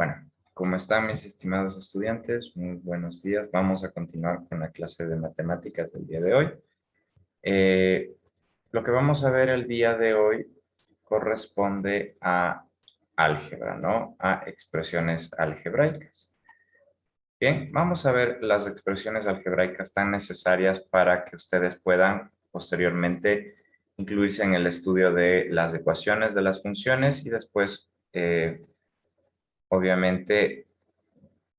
Bueno, ¿cómo están mis estimados estudiantes? Muy buenos días. Vamos a continuar con la clase de matemáticas del día de hoy. Lo que vamos a ver el día de hoy corresponde a álgebra, ¿no? A expresiones algebraicas. Bien, vamos a ver las expresiones algebraicas tan necesarias para que ustedes puedan posteriormente incluirse en el estudio de las ecuaciones de las funciones y después, obviamente,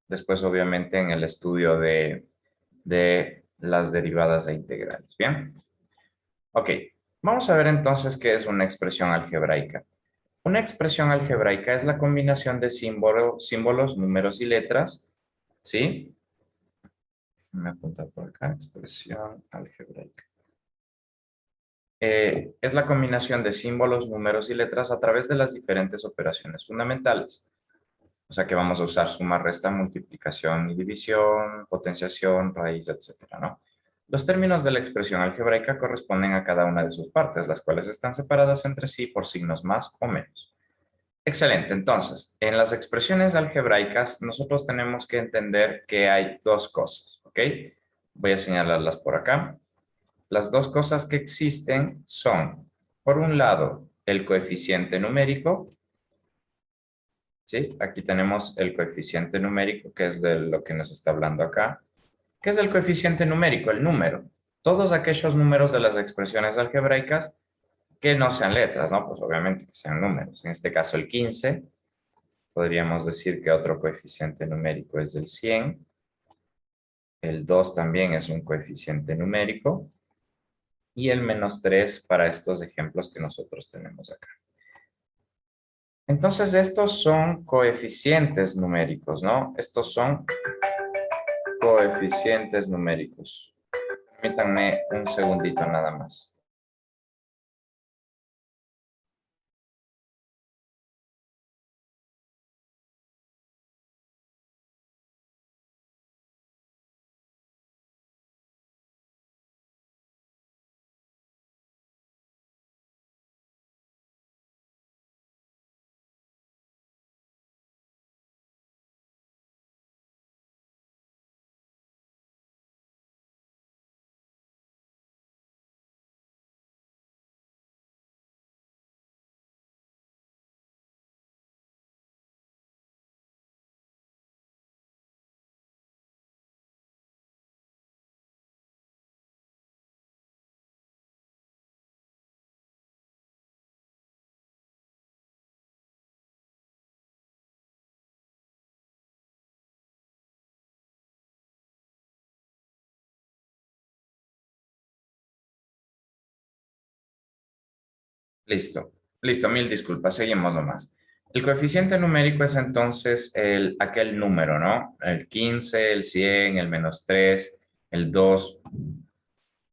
en el estudio de las derivadas e integrales. Bien. Ok. Vamos a ver entonces qué es una expresión algebraica. Una expresión algebraica es la combinación de símbolos, números y letras. ¿Sí? Me apunta por acá. Expresión algebraica. Es la combinación de símbolos, números y letras a través de las diferentes operaciones fundamentales. O sea que vamos a usar suma, resta, multiplicación y división, potenciación, raíz, etcétera, ¿no? Los términos de la expresión algebraica corresponden a cada una de sus partes, las cuales están separadas entre sí por signos más o menos. Excelente, entonces, en las expresiones algebraicas nosotros tenemos que entender que hay dos cosas, ¿ok? Voy a señalarlas por acá. Las dos cosas que existen son, por un lado, el coeficiente numérico. ¿Sí? Aquí tenemos el coeficiente numérico, que es de lo que nos está hablando acá. ¿Qué es el coeficiente numérico? El número. Todos aquellos números de las expresiones algebraicas que no sean letras, ¿no? Pues obviamente que sean números. En este caso el 15. Podríamos decir que otro coeficiente numérico es el 100. El 2 también es un coeficiente numérico. Y el -3 para estos ejemplos que nosotros tenemos acá. Entonces, estos son coeficientes numéricos, ¿no? Estos son coeficientes numéricos. Permítanme un segundito nada más. Listo. Listo, mil disculpas. Seguimos nomás. El coeficiente numérico es entonces aquel número, ¿no? El 15, el 100, el -3, el 2.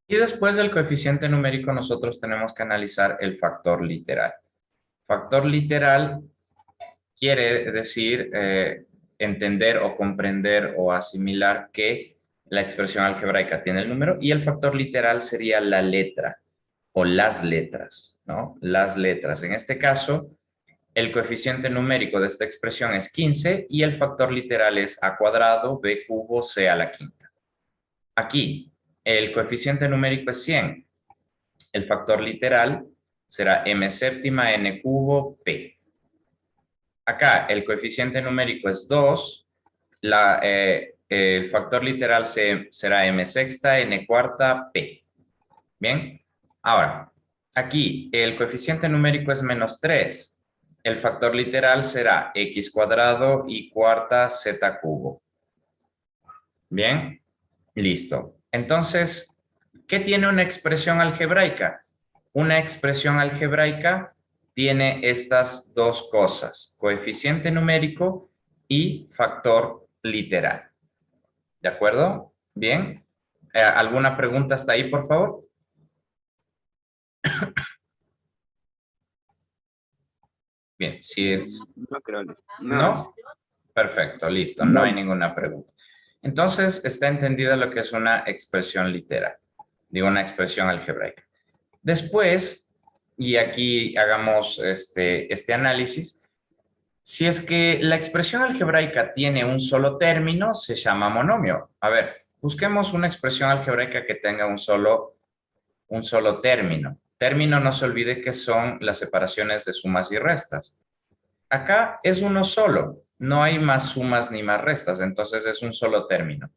Y después del coeficiente numérico nosotros tenemos que analizar el factor literal. Factor literal quiere decir entender o comprender o asimilar que la expresión algebraica tiene el número y el factor literal sería la letra o las letras, ¿no? Las letras. En este caso, el coeficiente numérico de esta expresión es 15 y el factor literal es a cuadrado, b cubo, c a la quinta. Aquí, el coeficiente numérico es 100. El factor literal será m séptima, n cubo, p. Acá el coeficiente numérico es 2, el factor literal será m sexta, n cuarta, p. Bien, ahora, aquí el coeficiente numérico es -3. El factor literal será x cuadrado y cuarta z cubo. Bien, listo. Entonces, ¿qué tiene una expresión algebraica? Una expresión algebraica tiene estas dos cosas, coeficiente numérico y factor literal. ¿De acuerdo? Bien. ¿Alguna pregunta hasta ahí, por favor? Bien, si es... No creo. ¿No? Perfecto, listo. No hay ninguna pregunta. Entonces, está entendida lo que es una expresión literal. Digo, una expresión algebraica. Después, y aquí hagamos este análisis, Si es que la expresión algebraica tiene un solo término, se llama monomio. A ver, busquemos una expresión algebraica que tenga un solo término. Término, no se olvide que son las separaciones de sumas y restas. Acá es uno solo, no hay más sumas ni más restas, entonces es un solo término.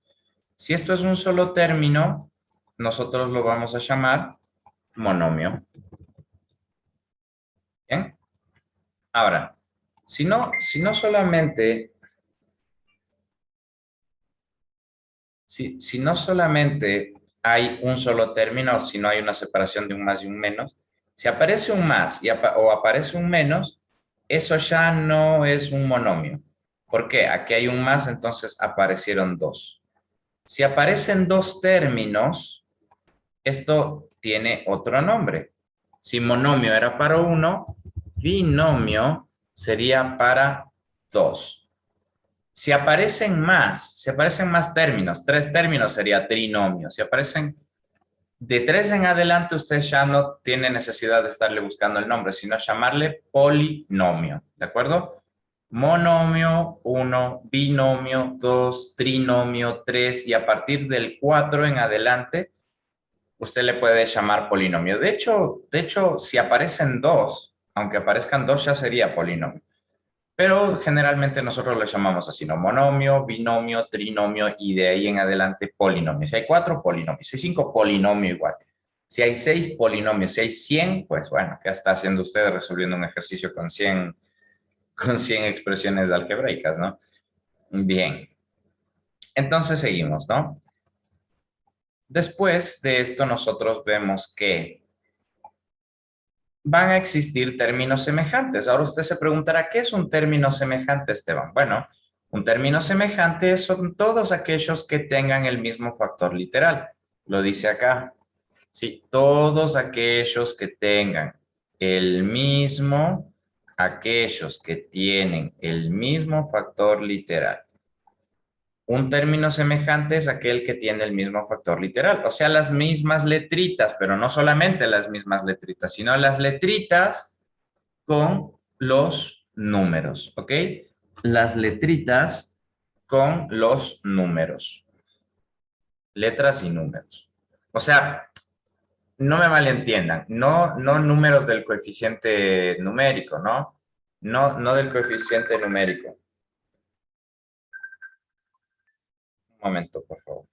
Si esto es un solo término, nosotros lo vamos a llamar monomio. ¿Bien? Ahora, si no solamente, si no solamente hay un solo término, si no hay una separación de un más y un menos, si aparece un más o aparece un menos, eso ya no es un monomio. ¿Por qué? Aquí hay un más, entonces aparecieron dos. Si aparecen dos términos, esto tiene otro nombre. Si monomio era para uno, binomio sería para dos. Si aparecen más términos, tres términos sería trinomio. Si aparecen de tres en adelante, usted ya no tiene necesidad de estarle buscando el nombre, sino llamarle polinomio, ¿de acuerdo? Monomio, uno, binomio, dos, trinomio, tres, y a partir del cuatro en adelante, usted le puede llamar polinomio. De hecho, si aparecen dos, aunque aparezcan dos, ya sería polinomio. Pero generalmente nosotros lo llamamos así, ¿no? Monomio, binomio, trinomio y de ahí en adelante polinomio. Si hay cuatro, polinomios. Si hay cinco, polinomio igual. Si hay seis, polinomios. Si hay 100, pues bueno, ¿qué está haciendo usted resolviendo un ejercicio con cien expresiones algebraicas, ¿no? Bien. Entonces seguimos, ¿no? Después de esto nosotros vemos que van a existir términos semejantes. Ahora usted se preguntará, ¿qué es un término semejante, Esteban? Bueno, un término semejante son todos aquellos que tengan el mismo factor literal. Lo dice acá. Sí, todos aquellos que tengan aquellos que tienen el mismo factor literal. Un término semejante es aquel que tiene el mismo factor literal, o sea, las mismas letritas, pero no solamente las mismas letritas, sino las letritas con los números, ¿ok? Las letritas con los números, letras y números. O sea, no me malentiendan, no números del coeficiente numérico, ¿no? No del coeficiente numérico. Un momento, por favor.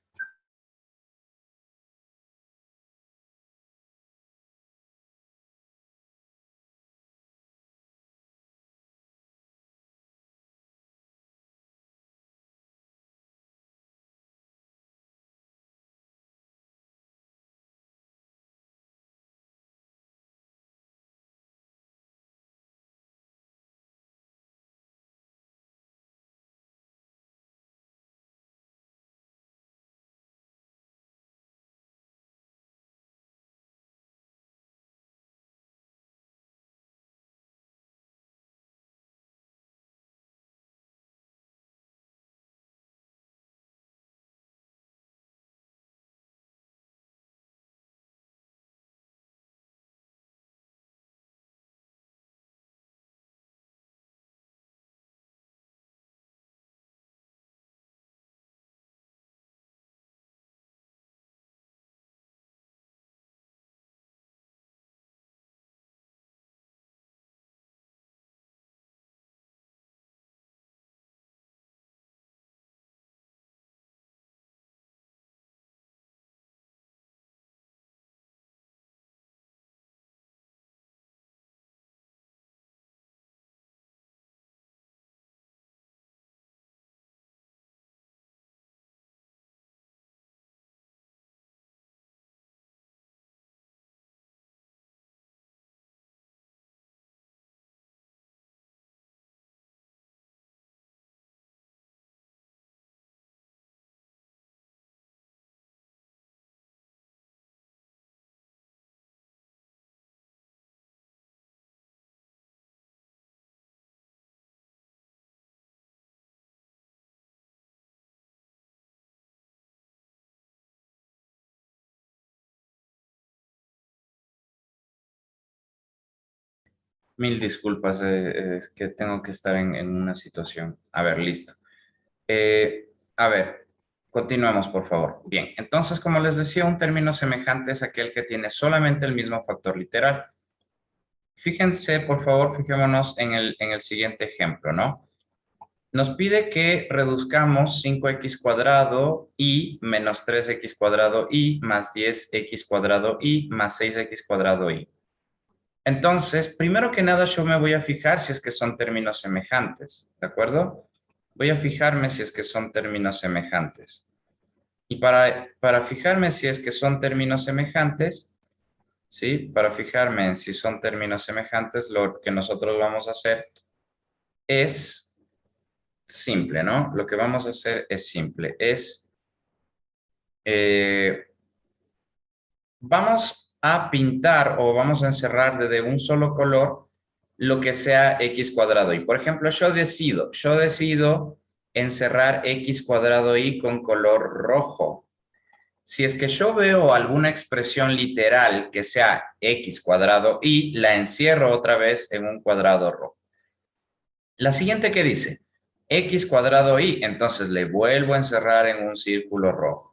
Mil disculpas, es que tengo que estar en una situación. A ver, listo. A ver, continuemos, por favor. Bien, entonces, como les decía, un término semejante es aquel que tiene solamente el mismo factor literal. Fíjense, por favor, fijémonos en el siguiente ejemplo, ¿no? Nos pide que reduzcamos 5x cuadrado y menos 3x cuadrado y más 10x cuadrado y más 6x cuadrado y. Entonces, primero que nada, yo me voy a fijar si es que son términos semejantes, ¿de acuerdo? Voy a fijarme si es que son términos semejantes. Y para fijarme si es que son términos semejantes, ¿sí? Para fijarme en si son términos semejantes, lo que nosotros vamos a hacer es simple, ¿no? Lo que vamos a hacer es simple, eh, vamos a pintar o vamos a encerrar de un solo color lo que sea x cuadrado y. Por ejemplo, yo decido encerrar x cuadrado y con color rojo. Si es que yo veo alguna expresión literal que sea x cuadrado y, la encierro otra vez en un cuadrado rojo. La siguiente que dice, x cuadrado y, entonces le vuelvo a encerrar en un círculo rojo.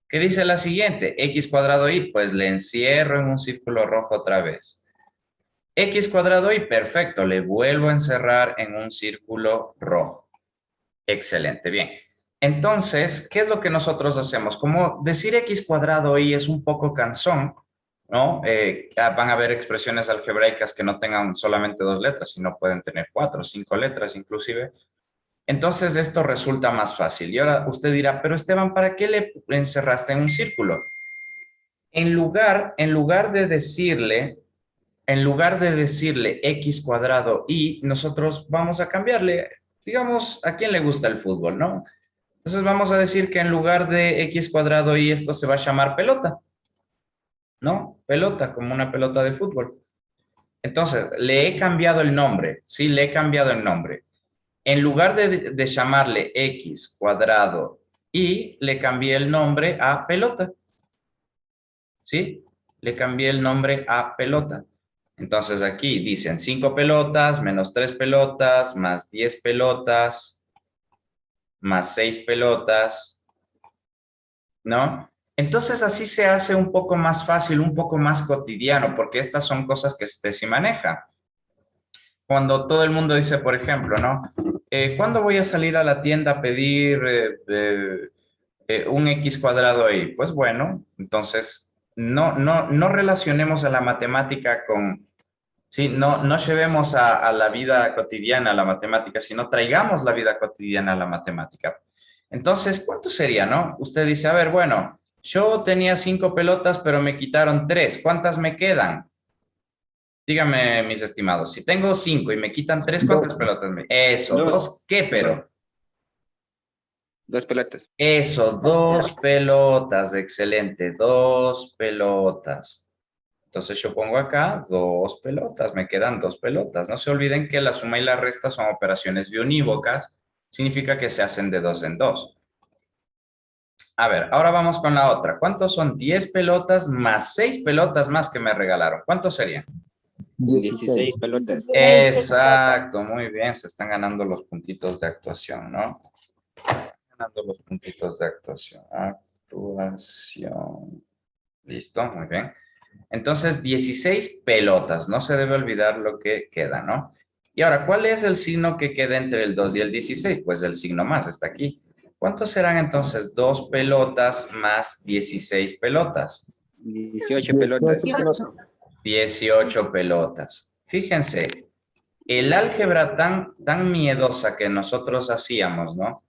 ¿Qué dice la siguiente? X cuadrado y, pues le encierro en un círculo rojo otra vez. X cuadrado y, perfecto, le vuelvo a encerrar en un círculo rojo. Excelente, bien. Entonces, ¿qué es lo que nosotros hacemos? Como decir x cuadrado y es un poco cansón, ¿no? Van a haber expresiones algebraicas que no tengan solamente 2 letras, sino pueden tener 4 o 5 letras inclusive. Entonces, esto resulta más fácil. Y ahora usted dirá, pero Esteban, ¿para qué le encerraste en un círculo? En lugar de decirle x cuadrado y, nosotros vamos a cambiarle, digamos, ¿a quién le gusta el fútbol, no? Entonces vamos a decir que en lugar de x cuadrado y esto se va a llamar pelota, ¿no? Pelota, como una pelota de fútbol. Entonces, le he cambiado el nombre, sí, le he cambiado el nombre. En lugar de llamarle x cuadrado y, le cambié el nombre a pelota, ¿sí? Le cambié el nombre a pelota. Entonces aquí dicen 5 pelotas, menos 3 pelotas, más 10 pelotas, más 6 pelotas, ¿no? Entonces así se hace un poco más fácil, un poco más cotidiano, porque estas son cosas que usted sí maneja. Cuando todo el mundo dice, por ejemplo, ¿no? ¿Cuándo voy a salir a la tienda a pedir un x cuadrado ahí? Pues bueno, entonces no relacionemos a la matemática con, sí, no llevemos a la vida cotidiana a la matemática, sino traigamos la vida cotidiana a la matemática. Entonces, ¿cuánto sería, no? Usted dice, a ver, bueno, yo tenía 5 pelotas, pero me quitaron 3. ¿Cuántas me quedan? Dígame, mis estimados, si tengo 5 y me quitan 3, ¿cuántas Dos. pelotas me? Eso, Dos. 2, ¿qué pero? Dos pelotas. Eso, 2 pelotas, excelente, 2 pelotas. Entonces yo pongo acá 2 pelotas, me quedan 2 pelotas. No se olviden que la suma y la resta son operaciones biunívocas, significa que se hacen de 2 en 2. A ver, ahora vamos con la otra. ¿Cuántos son 10 pelotas más 6 pelotas más que me regalaron? ¿Cuántos serían? 16 pelotas. Exacto, muy bien, se están ganando los puntitos de actuación, ¿no? Ganando los puntitos de actuación. Actuación. Listo, muy bien. Entonces, 16 pelotas, no se debe olvidar lo que queda, ¿no? Y ahora, ¿cuál es el signo que queda entre el 2 y el 16? Pues el signo más está aquí. ¿Cuántos serán entonces 2 pelotas más 16 pelotas? 18 pelotas. 18 pelotas. Fíjense, el álgebra tan miedosa que nosotros hacíamos, ¿no?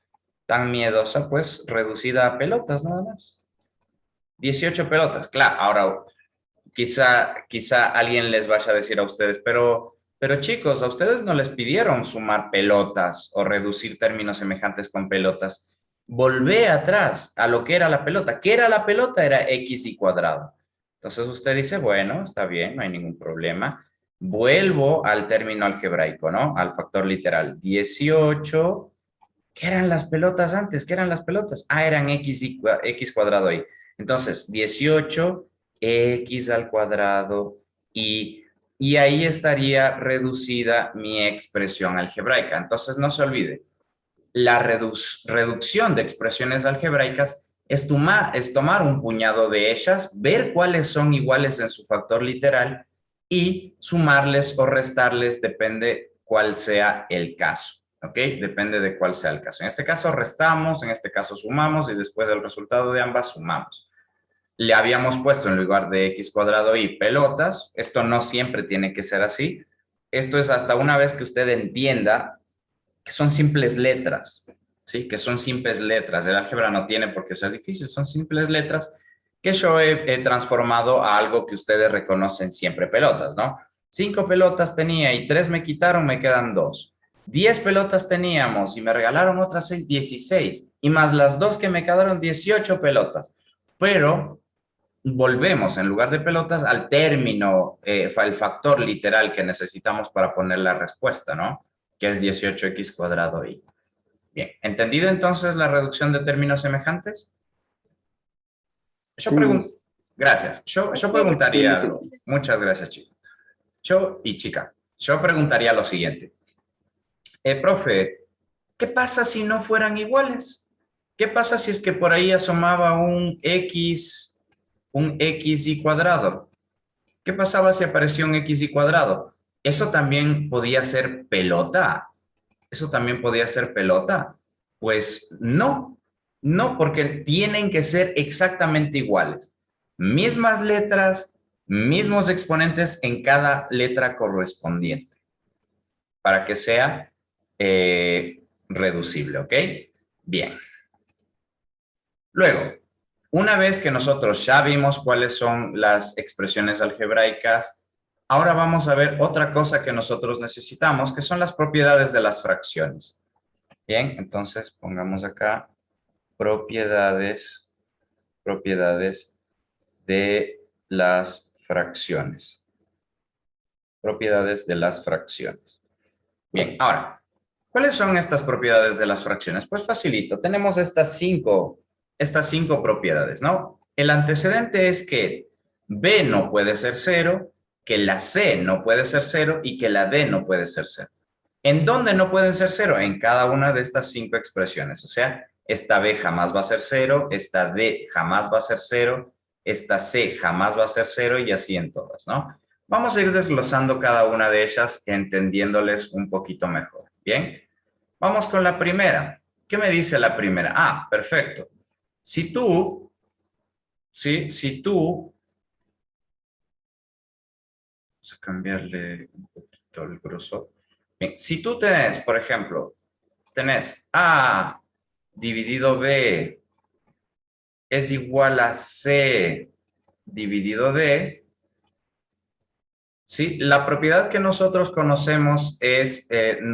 Tan miedosa, pues, reducida a pelotas nada más. 18 pelotas, claro. Ahora, quizá alguien les vaya a decir a ustedes, pero chicos, a ustedes no les pidieron sumar pelotas o reducir términos semejantes con pelotas. Volvé atrás a lo que era la pelota. ¿Qué era la pelota? Era x y cuadrado. Entonces usted dice, bueno, está bien, no hay ningún problema. Vuelvo al término algebraico, ¿no? Al factor literal. 18. ¿Qué eran las pelotas antes? ¿Qué eran las pelotas? Ah, eran x cuadrado ahí. Entonces, 18 x al cuadrado y y ahí estaría reducida mi expresión algebraica. Entonces, no se olvide, la reducción de expresiones algebraicas es tomar un puñado de ellas, ver cuáles son iguales en su factor literal y sumarles o restarles, depende cuál sea el caso. ¿Ok? Depende de cuál sea el caso. En este caso restamos, en este caso sumamos y después del resultado de ambas sumamos. Le habíamos puesto en lugar de x cuadrado y pelotas. Esto no siempre tiene que ser así. Esto es hasta una vez que usted entienda que son simples letras, ¿sí? Que son simples letras. El álgebra no tiene por qué ser difícil, son simples letras que yo he transformado a algo que ustedes reconocen siempre pelotas, ¿no? 5 pelotas tenía y 3 me quitaron, me quedan 2. 10 pelotas teníamos y me regalaron otras 6, 16. Y más las 2 que me quedaron, 18 pelotas. Pero volvemos, en lugar de pelotas, al término, el factor literal que necesitamos para poner la respuesta, ¿no? Que es 18x cuadrado y. Bien, ¿entendido entonces la reducción de términos semejantes? Yo Sí, pregunto, gracias. Yo preguntaría, Sí. muchas gracias, chico. Yo preguntaría lo siguiente. Profe, ¿qué pasa si no fueran iguales? ¿Qué pasa si es que por ahí asomaba un x y cuadrado? ¿Qué pasaba si apareció un x y cuadrado? ¿Eso también podía ser pelota? ¿Eso también podía ser pelota? Pues no, no, porque tienen que ser exactamente iguales. Mismas letras, mismos exponentes en cada letra correspondiente para que sea reducible, ¿ok? Bien. Luego, una vez que nosotros ya vimos cuáles son las expresiones algebraicas, ahora vamos a ver otra cosa que nosotros necesitamos, que son las propiedades de las fracciones. Bien, entonces pongamos acá propiedades de las fracciones. Propiedades de las fracciones. Bien, ahora, ¿cuáles son estas propiedades de las fracciones? Pues facilito, tenemos estas cinco propiedades, ¿no? El antecedente es que B no puede ser 0, que la C no puede ser 0 y que la D no puede ser 0. ¿En dónde no pueden ser 0? En cada una de estas 5 expresiones. O sea, esta B jamás va a ser 0, esta D jamás va a ser 0, esta C jamás va a ser 0 y así en todas, ¿no? Vamos a ir desglosando cada una de ellas, entendiéndoles un poquito mejor. Bien, vamos con la primera. ¿Qué me dice la primera? Ah, perfecto. Si tú, vamos a cambiarle un poquito el grosor. Bien, si tú tenés, por ejemplo, tenés A dividido B es igual a C dividido D, ¿sí? La propiedad que nosotros conocemos es,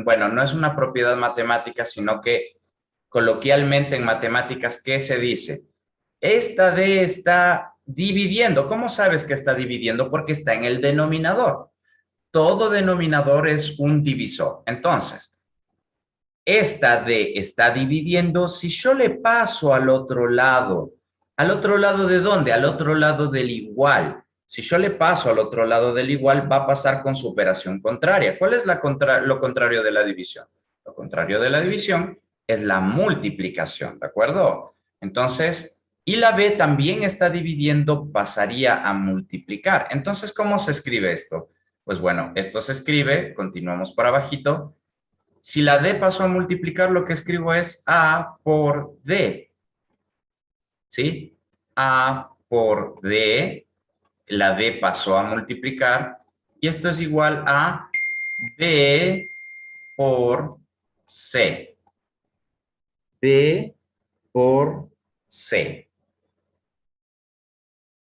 bueno, no es una propiedad matemática, sino que coloquialmente en matemáticas, ¿qué se dice? Esta D está dividiendo. ¿Cómo sabes que está dividiendo? Porque está en el denominador. Todo denominador es un divisor. Entonces, esta D está dividiendo. Si yo le paso ¿al otro lado de dónde? Al otro lado del igual. Si yo le paso al otro lado del igual, va a pasar con su operación contraria. ¿Cuál es lo contrario de la división? Lo contrario de la división es la multiplicación, ¿de acuerdo? Entonces, y la B también está dividiendo, pasaría a multiplicar. Entonces, ¿cómo se escribe esto? Pues bueno, esto se escribe, continuamos para abajito. Si la D pasó a multiplicar, lo que escribo es A por D. ¿Sí? A por D, la D pasó a multiplicar, y esto es igual a B por C. B por C.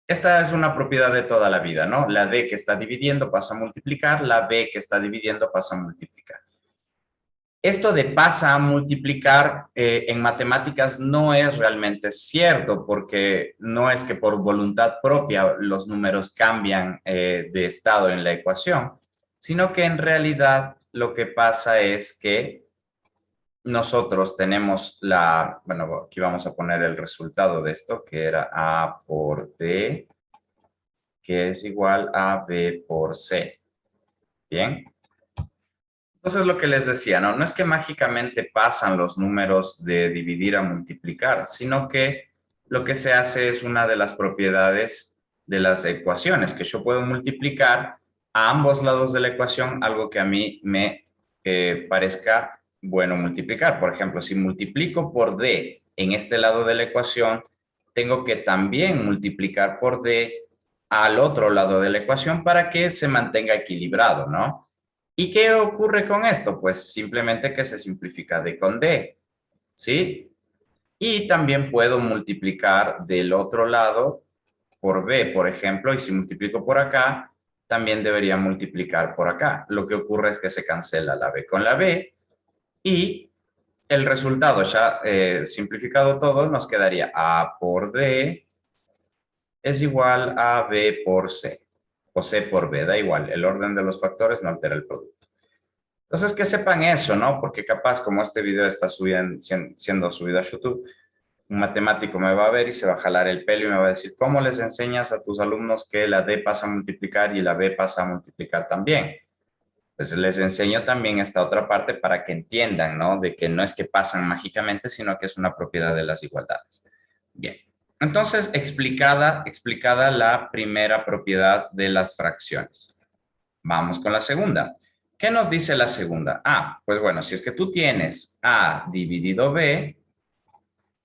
Esta es una propiedad de toda la vida, ¿no? La D que está dividiendo pasa a multiplicar, la B que está dividiendo pasa a multiplicar. Esto de pasa a multiplicar en matemáticas no es realmente cierto, porque no es que por voluntad propia los números cambian de estado en la ecuación, sino que en realidad lo que pasa es que nosotros tenemos bueno, aquí vamos a poner el resultado de esto, que era A por D, que es igual a B por C. Bien. Entonces, lo que les decía, ¿no? No es que mágicamente pasan los números de dividir a multiplicar, sino que lo que se hace es una de las propiedades de las ecuaciones, que yo puedo multiplicar a ambos lados de la ecuación algo que a mí me parezca bueno multiplicar. Por ejemplo, si multiplico por D en este lado de la ecuación, tengo que también multiplicar por D al otro lado de la ecuación para que se mantenga equilibrado, ¿no? ¿Y qué ocurre con esto? Pues simplemente que se simplifica D con D, ¿sí? Y también puedo multiplicar del otro lado por B, por ejemplo, y si multiplico por acá, también debería multiplicar por acá. Lo que ocurre es que se cancela la B con la B y el resultado ya simplificado todo nos quedaría A por D es igual a B por C o C por B, da igual, el orden de los factores no altera el producto. Entonces, que sepan eso, ¿no? Porque capaz, como este video está siendo subido a YouTube, un matemático me va a ver y se va a jalar el pelo y me va a decir, ¿cómo les enseñas a tus alumnos que la D pasa a multiplicar y la B pasa a multiplicar también? Pues les enseño también esta otra parte para que entiendan, ¿no? De que no es que pasan mágicamente, sino que es una propiedad de las igualdades. Bien. Entonces, explicada la primera propiedad de las fracciones. Vamos con la segunda. ¿Qué nos dice la segunda? Pues bueno, si es que tú tienes A dividido B,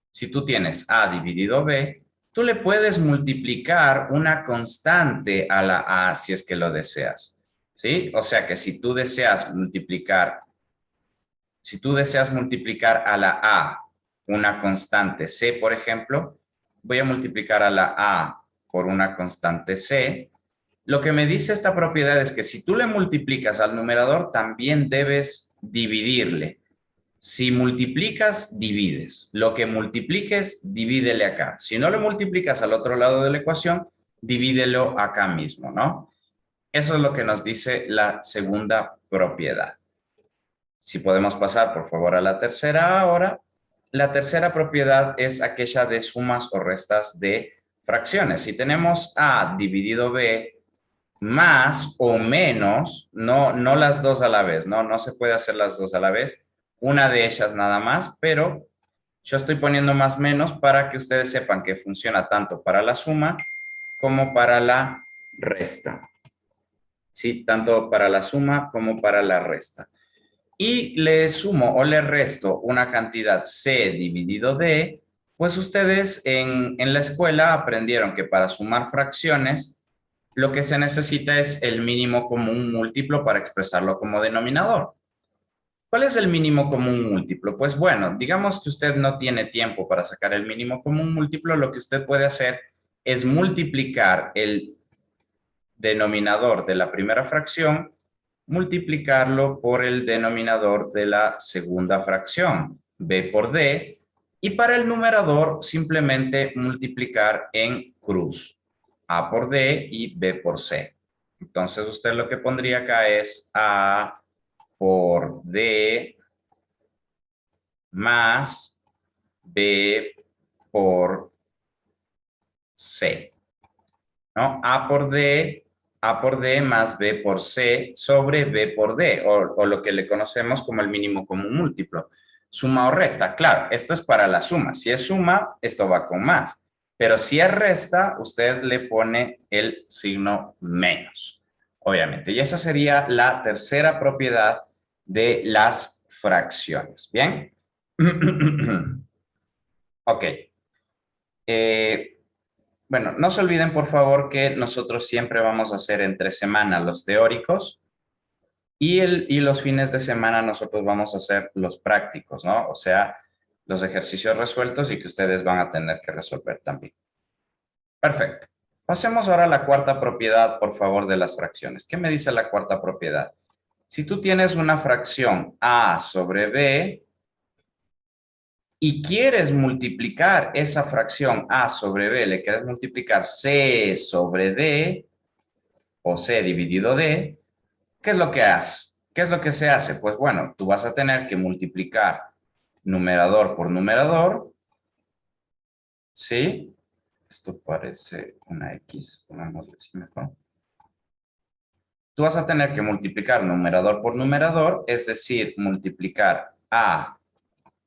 si tú tienes A dividido B, tú le puedes multiplicar una constante a la A si es que lo deseas, ¿sí? O sea que si tú deseas multiplicar a la A una constante C, por ejemplo, voy a multiplicar a la A por una constante C. Lo que me dice esta propiedad es que si tú le multiplicas al numerador, también debes dividirle. Si multiplicas, divides. Lo que multipliques, divídele acá. Si no lo multiplicas al otro lado de la ecuación, divídelo acá mismo, ¿no? Eso es lo que nos dice la segunda propiedad. Si podemos pasar, por favor, a la tercera ahora. La tercera propiedad es aquella de sumas o restas de fracciones. Si tenemos A dividido B más o menos, no las dos a la vez, no se puede hacer las dos a la vez, una de ellas nada más, pero yo estoy poniendo más menos para que ustedes sepan que funciona tanto para la suma como para la resta. Sí, tanto para la suma como para la resta. Y le sumo o le resto una cantidad C dividido D, pues ustedes en la escuela aprendieron que para sumar fracciones lo que se necesita es el mínimo común múltiplo para expresarlo como denominador. ¿Cuál es el mínimo común múltiplo? Pues bueno, digamos que usted no tiene tiempo para sacar el mínimo común múltiplo, lo que usted puede hacer es multiplicar el denominador de la primera fracción, multiplicarlo por el denominador de la segunda fracción, B por D, y para el numerador simplemente multiplicar en cruz, A por D y B por C. Entonces usted lo que pondría acá es A por D más B por C, ¿no? A por D más B por C sobre B por D, o lo que le conocemos como el mínimo común múltiplo. Suma o resta, claro, esto es para la suma. Si es suma, esto va con más. Pero si es resta, usted le pone el signo menos, obviamente. Y esa sería la tercera propiedad de las fracciones. ¿Bien? Ok. Bueno, no se olviden, por favor, que nosotros siempre vamos a hacer entre semana los teóricos y los fines de semana nosotros vamos a hacer los prácticos, ¿no? O sea, los ejercicios resueltos y que ustedes van a tener que resolver también. Perfecto. Pasemos ahora a la cuarta propiedad, por favor, de las fracciones. ¿Qué me dice la cuarta propiedad? Si tú tienes una fracción A sobre B, y quieres multiplicar esa fracción A sobre B, le quieres multiplicar C sobre D o C dividido D, ¿qué es lo que haces? ¿Qué es lo que se hace? Pues bueno, tú vas a tener que multiplicar numerador por numerador, ¿sí? Esto parece una X, pongámosle así mejor. tú vas a tener que multiplicar numerador por numerador, es decir, multiplicar A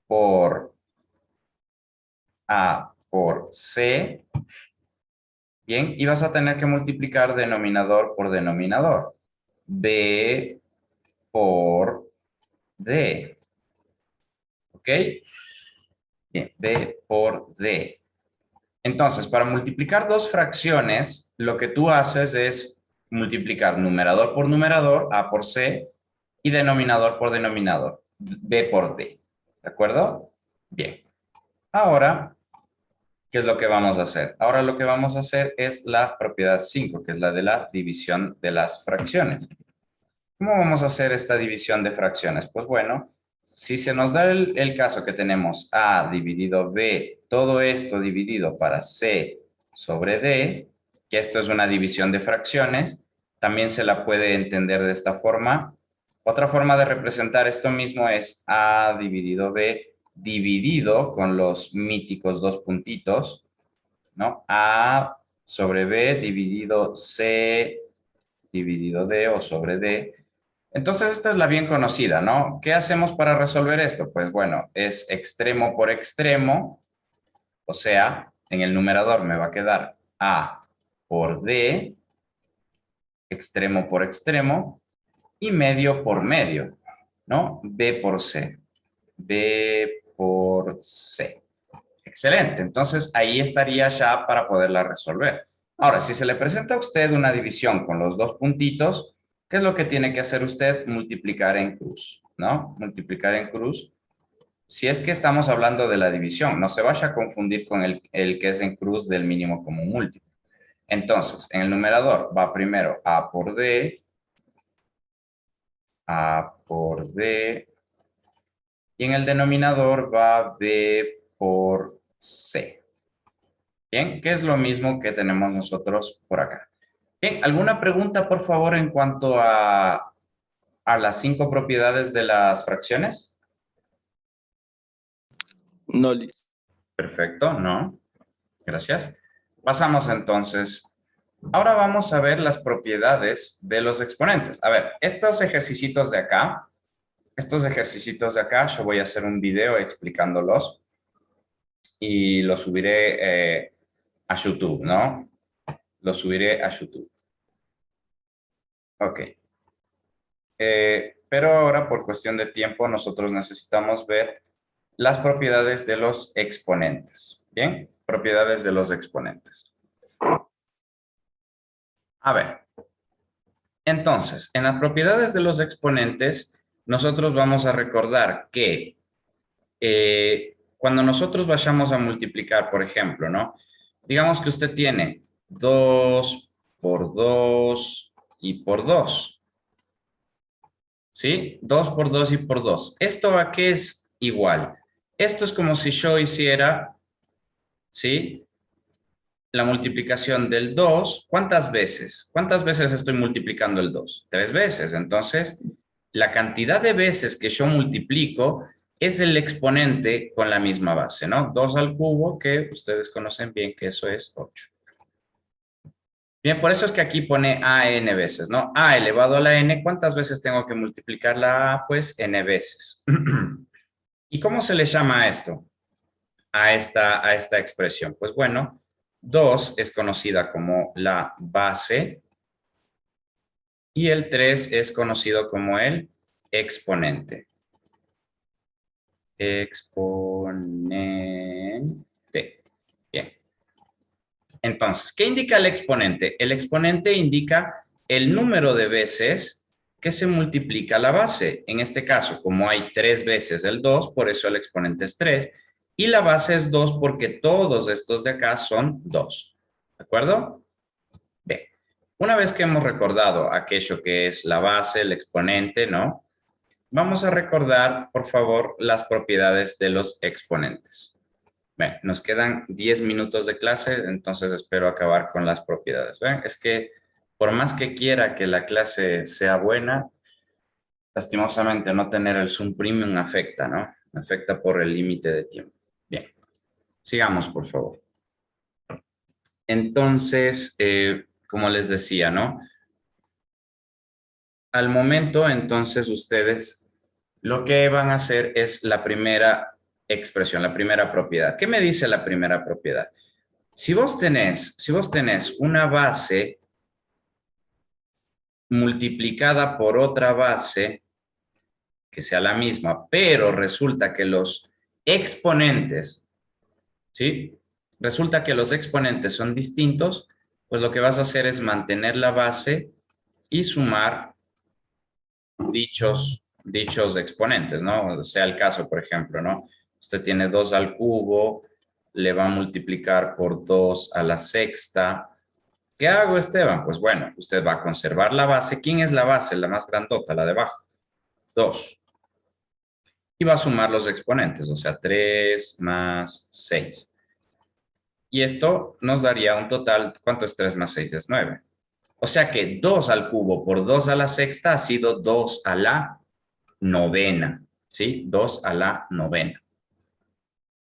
por C, bien, y vas a tener que multiplicar denominador por denominador. B por D. ¿Ok? Bien, B por D. Entonces, para multiplicar dos fracciones, lo que tú haces es multiplicar numerador por numerador, A por C, y denominador por denominador, B por D. ¿De acuerdo? Bien. Ahora, ¿qué es lo que vamos a hacer? Ahora lo que vamos a hacer es la propiedad 5, que es la de la división de las fracciones. ¿Cómo vamos a hacer esta división de fracciones? Pues bueno, si se nos da el caso que tenemos A dividido B, todo esto dividido para C sobre D, que esto es una división de fracciones, también se la puede entender de esta forma. Otra forma de representar esto mismo es A dividido B dividido con los míticos dos puntitos, ¿no? A sobre B dividido C dividido D o sobre D. Entonces, esta es la bien conocida, ¿no? ¿Qué hacemos para resolver esto? Pues bueno, es extremo por extremo, o sea, en el numerador me va a quedar A por D, extremo por extremo, y medio por medio, ¿no? B por C. B por C. Excelente, entonces ahí estaría ya para poderla resolver. Ahora, si se le presenta a usted una división con los dos puntitos, ¿qué es lo que tiene que hacer usted? Multiplicar en cruz, ¿no? Multiplicar en cruz. Si es que estamos hablando de la división, no se vaya a confundir con el que es en cruz del mínimo común múltiplo. Entonces, en el numerador va primero A por D, y en el denominador va B por C. Bien, que es lo mismo que tenemos nosotros por acá. Bien, ¿alguna pregunta, por favor, en cuanto a las 5 propiedades de las fracciones? No, Liz. Perfecto, no. Gracias. Pasamos entonces. Ahora vamos a ver las propiedades de los exponentes. A ver, estos ejercicios de acá, yo voy a hacer un video explicándolos y lo subiré a YouTube, ¿no? Lo subiré a YouTube. Ok. Pero ahora, por cuestión de tiempo, nosotros necesitamos ver las propiedades de los exponentes. ¿Bien? Propiedades de los exponentes. A ver. Entonces, en las propiedades de los exponentes, nosotros vamos a recordar que cuando nosotros vayamos a multiplicar, por ejemplo, ¿no? Digamos que usted tiene 2 por 2 y por 2. ¿Sí? 2 por 2 y por 2. ¿Esto a qué es igual? Esto es como si yo hiciera, ¿sí? La multiplicación del 2. ¿Cuántas veces? ¿Cuántas veces estoy multiplicando el 2? 3 veces. Entonces, la cantidad de veces que yo multiplico es el exponente con la misma base, ¿no? 2 al cubo, que ustedes conocen bien que eso es 8. Bien, por eso es que aquí pone a n veces, ¿no? A elevado a la n, ¿cuántas veces tengo que multiplicar la a? Pues n veces. ¿Y cómo se le llama a esto? A esta expresión. Pues bueno, 2 es conocida como la base y el 3 es conocido como el exponente. Exponente. Bien. Entonces, ¿qué indica el exponente? El exponente indica el número de veces que se multiplica la base. En este caso, como hay 3 veces el 2, por eso el exponente es 3. Y la base es 2 porque todos estos de acá son 2. ¿De acuerdo? Bien. Una vez que hemos recordado aquello que es la base, el exponente, ¿no? Vamos a recordar, por favor, las propiedades de los exponentes. Bien, nos quedan 10 minutos de clase, entonces espero acabar con las propiedades. ¿Ven? Es que por más que quiera que la clase sea buena, lastimosamente no tener el Zoom Premium afecta, ¿no? Afecta por el límite de tiempo. Bien, sigamos, por favor. Entonces, como les decía, ¿no? al momento, entonces, ustedes lo que van a hacer es la primera expresión, la primera propiedad. ¿Qué me dice la primera propiedad? Si vos tenés una base multiplicada por otra base que sea la misma, pero resulta que los exponentes, ¿sí? Resulta que los exponentes son distintos, pues lo que vas a hacer es mantener la base y sumar dichos exponentes, ¿no? Sea el caso, por ejemplo, ¿no? Usted tiene 2 al cubo, le va a multiplicar por 2 a la sexta. ¿Qué hago, Esteban? Pues bueno, usted va a conservar la base. ¿Quién es la base? La más grandota, la de abajo. 2. Y va a sumar los exponentes, o sea, 3 más 6. Y esto nos daría un total, ¿cuánto es 3 más 6? Es 9. O sea que 2 al cubo por 2 a la sexta ha sido 2 a la novena, ¿sí? 2 a la novena.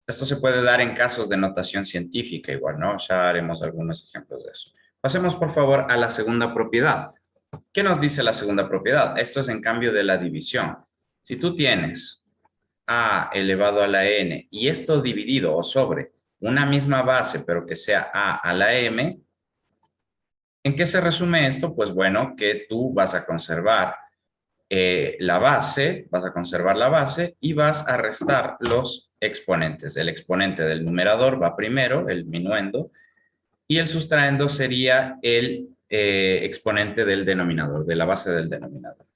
Esto se puede dar en casos de notación científica igual, ¿no? Ya haremos algunos ejemplos de eso. Pasemos, por favor, a la segunda propiedad. ¿Qué nos dice la segunda propiedad? Esto es en cambio de la división. Si tú tienes a elevado a la n y esto dividido o sobre una misma base, pero que sea a la m, ¿en qué se resume esto? Pues bueno, que tú vas a conservar la base, vas a conservar la base y vas a restar los exponentes. El exponente del numerador va primero, el minuendo, y el sustraendo sería el exponente del denominador, de la base del denominador.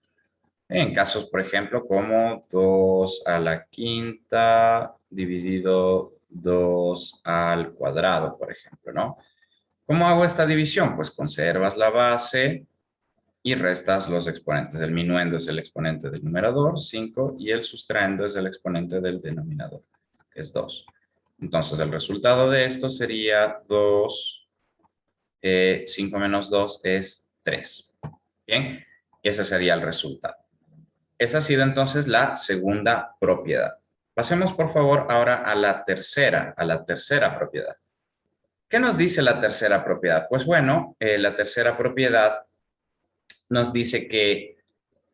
En casos, por ejemplo, como 2 a la quinta dividido 2 al cuadrado, por ejemplo, ¿no? ¿Cómo hago esta división? Pues conservas la base y restas los exponentes. El minuendo es el exponente del numerador, 5, y el sustraendo es el exponente del denominador, que es 2. Entonces, el resultado de esto sería 2, 5 menos 2 es 3. Bien, ese sería el resultado. Esa ha sido entonces la segunda propiedad. Pasemos, por favor, ahora a la tercera propiedad. ¿Qué nos dice la tercera propiedad? Pues bueno, la tercera propiedad nos dice que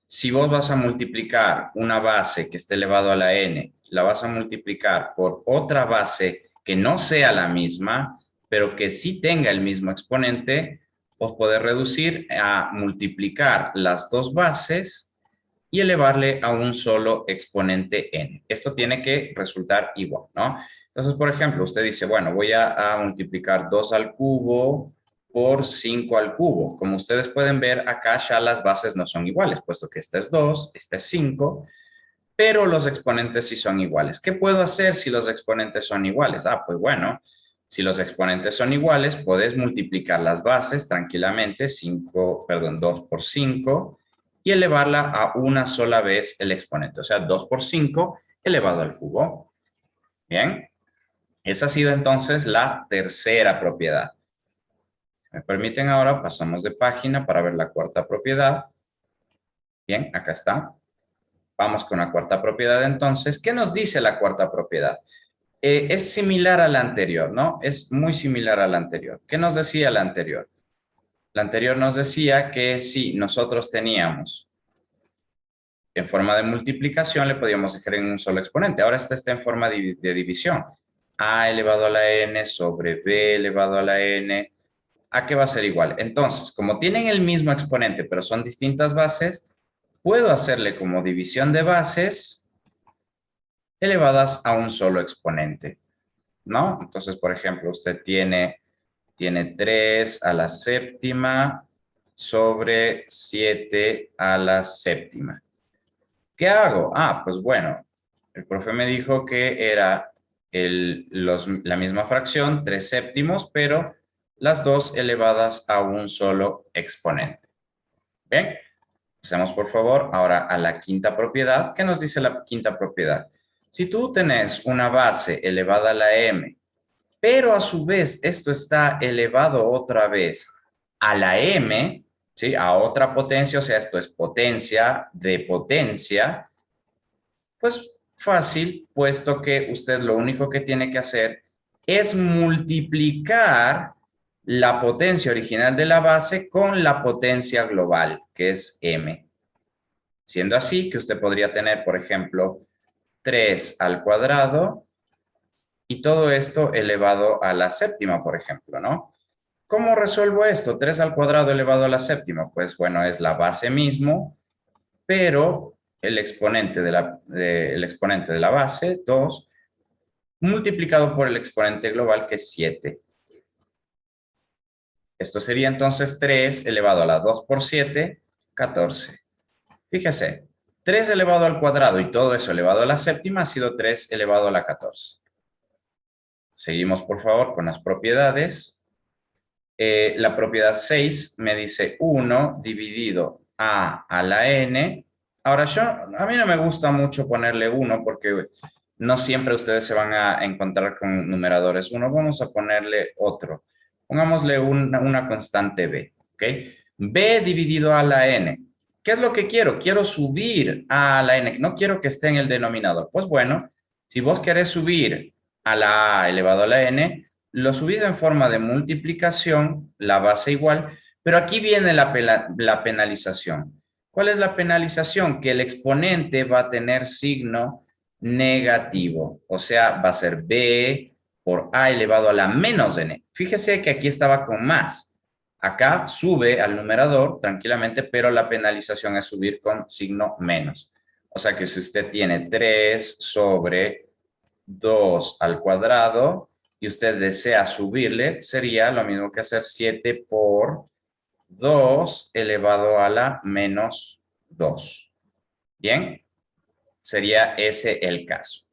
si vos vas a multiplicar una base que esté elevado a la n, la vas a multiplicar por otra base que no sea la misma, pero que sí tenga el mismo exponente, vos podés reducir a multiplicar las dos bases y elevarle a un solo exponente n. Esto tiene que resultar igual, ¿no? Entonces, por ejemplo, usted dice, bueno, voy a multiplicar 2 al cubo por 5 al cubo. Como ustedes pueden ver, acá ya las bases no son iguales, puesto que este es 2, este es 5, pero los exponentes sí son iguales. ¿Qué puedo hacer si los exponentes son iguales? Ah, pues bueno, si los exponentes son iguales, puedes multiplicar las bases tranquilamente, 2 por 5, y elevarla a una sola vez el exponente, o sea, 2 por 5 elevado al cubo. Bien, esa ha sido entonces la tercera propiedad. Me permiten ahora, pasamos de página para ver la cuarta propiedad. Bien, acá está. Vamos con la cuarta propiedad entonces. ¿Qué nos dice la cuarta propiedad? Es similar a la anterior, ¿no? Es muy similar a la anterior. ¿Qué nos decía la anterior? La anterior nos decía que si nosotros teníamos en forma de multiplicación, le podíamos dejar en un solo exponente. Ahora esta está en forma de división. A elevado a la n sobre b elevado a la n. ¿A qué va a ser igual? Entonces, como tienen el mismo exponente, pero son distintas bases, puedo hacerle como división de bases elevadas a un solo exponente, ¿no? Entonces, por ejemplo, usted tiene 3 a la séptima sobre 7 a la séptima. ¿Qué hago? Ah, pues bueno, el profe me dijo que era la misma fracción, 3 séptimos, pero las dos elevadas a un solo exponente. ¿Bien? Pasemos, por favor, ahora a la quinta propiedad. ¿Qué nos dice la quinta propiedad? Si tú tenés una base elevada a la m, pero a su vez esto está elevado otra vez a la m, ¿sí? A otra potencia, o sea, esto es potencia de potencia, pues fácil, puesto que usted lo único que tiene que hacer es multiplicar la potencia original de la base con la potencia global, que es m. Siendo así que usted podría tener, por ejemplo, 3 al cuadrado y todo esto elevado a la séptima, por ejemplo, ¿no? ¿Cómo resuelvo esto? 3 al cuadrado elevado a la séptima. Pues bueno, es la base mismo, pero el exponente el exponente de la base, 2, multiplicado por el exponente global, que es 7. Esto sería entonces 3 elevado a la 2 por 7, 14. Fíjese, 3 elevado al cuadrado y todo eso elevado a la séptima ha sido 3 elevado a la 14. Seguimos, por favor, con las propiedades. La propiedad 6 me dice 1 dividido a la n. Ahora, a mí no me gusta mucho ponerle 1 porque no siempre ustedes se van a encontrar con numeradores 1. Vamos a ponerle otro. Pongámosle una constante b, ¿ok? B dividido a la n. ¿Qué es lo que quiero? Quiero subir a la n. No quiero que esté en el denominador. Pues bueno, si vos querés subir a la a elevado a la n, lo subís en forma de multiplicación, la base igual, pero aquí viene la penalización. ¿Cuál es la penalización? Que el exponente va a tener signo negativo, o sea, va a ser b por a elevado a la menos n. Fíjese que aquí estaba con más. Acá sube al numerador tranquilamente, pero la penalización es subir con signo menos. O sea que si usted tiene 3 sobre 2 al cuadrado y usted desea subirle, sería lo mismo que hacer 7 por 2 elevado a la menos 2. Bien, sería ese el caso.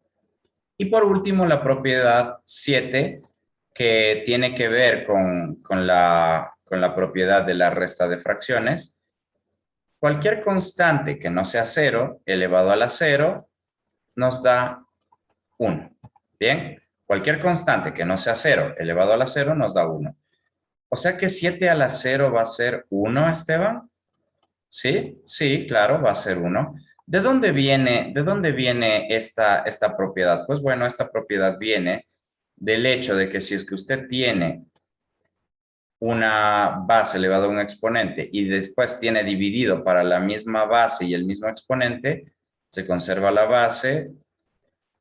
Y por último, la propiedad 7, que tiene que ver con la propiedad de la resta de fracciones. Cualquier constante que no sea 0 elevado a la 0 nos da 1. Bien, cualquier constante que no sea 0 elevado a la 0 nos da 1. O sea que 7 a la 0 va a ser 1, Esteban. ¿Sí? Sí, claro, va a ser 1. ¿De dónde viene esta propiedad? Pues bueno, esta propiedad viene del hecho de que si es que usted tiene una base elevada a un exponente y después tiene dividido para la misma base y el mismo exponente, se conserva la base,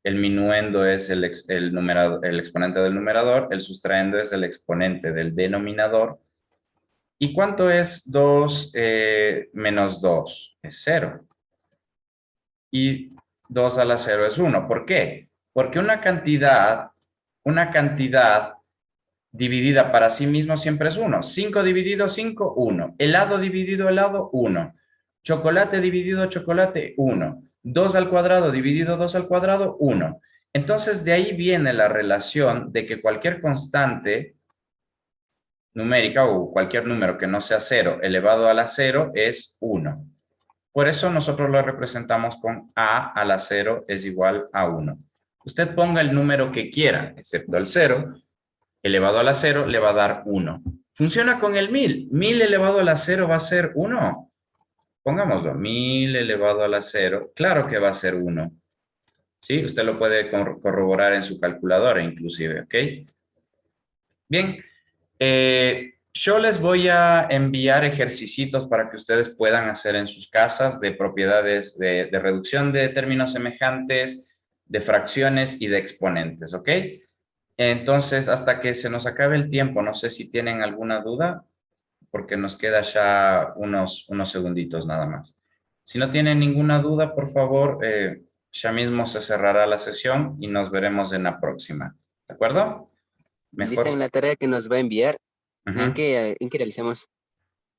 el minuendo es el exponente del numerador, el sustraendo es el exponente del denominador. ¿Y cuánto es 2 menos 2? Es 0. Y 2 a la 0 es 1. ¿Por qué? Porque una cantidad dividida para sí mismo siempre es 1. 5 dividido 5, 1. Helado dividido helado, 1. Chocolate dividido chocolate, 1. 2 al cuadrado dividido 2 al cuadrado, 1. Entonces, de ahí viene la relación de que cualquier constante numérica o cualquier número que no sea 0 elevado a la 0 es 1. Por eso nosotros lo representamos con a la 0 es igual a 1. Usted ponga el número que quiera, excepto el 0, elevado a la 0 le va a dar 1. Funciona con el 1000. 1000 elevado a la 0 va a ser 1. Pongámoslo, 1000 elevado a la 0, claro que va a ser 1. ¿Sí? Usted lo puede corroborar en su calculadora inclusive, ¿ok? Bien, yo les voy a enviar ejercicios para que ustedes puedan hacer en sus casas de propiedades de reducción de términos semejantes, de fracciones y de exponentes, ¿ok? Entonces, hasta que se nos acabe el tiempo, no sé si tienen alguna duda, porque nos queda ya unos segunditos nada más. Si no tienen ninguna duda, por favor, ya mismo se cerrará la sesión y nos veremos en la próxima. ¿De acuerdo? Lista en Mejor. la tarea que nos va a enviar. Ujú. En qué realizamos?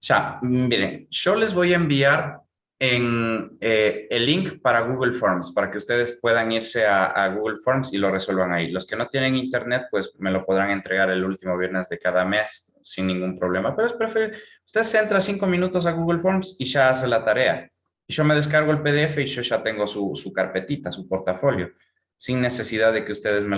Ya, miren, yo les voy a enviar el link para Google Forms, para que ustedes puedan irse a Google Forms y lo resuelvan ahí. Los que no tienen internet, pues me lo podrán entregar el último viernes de cada mes sin ningún problema. Pero es preferible, usted se entra 5 minutos a Google Forms y ya hace la tarea. Y yo me descargo el PDF y yo ya tengo su carpetita, su portafolio, sin necesidad de que ustedes me lo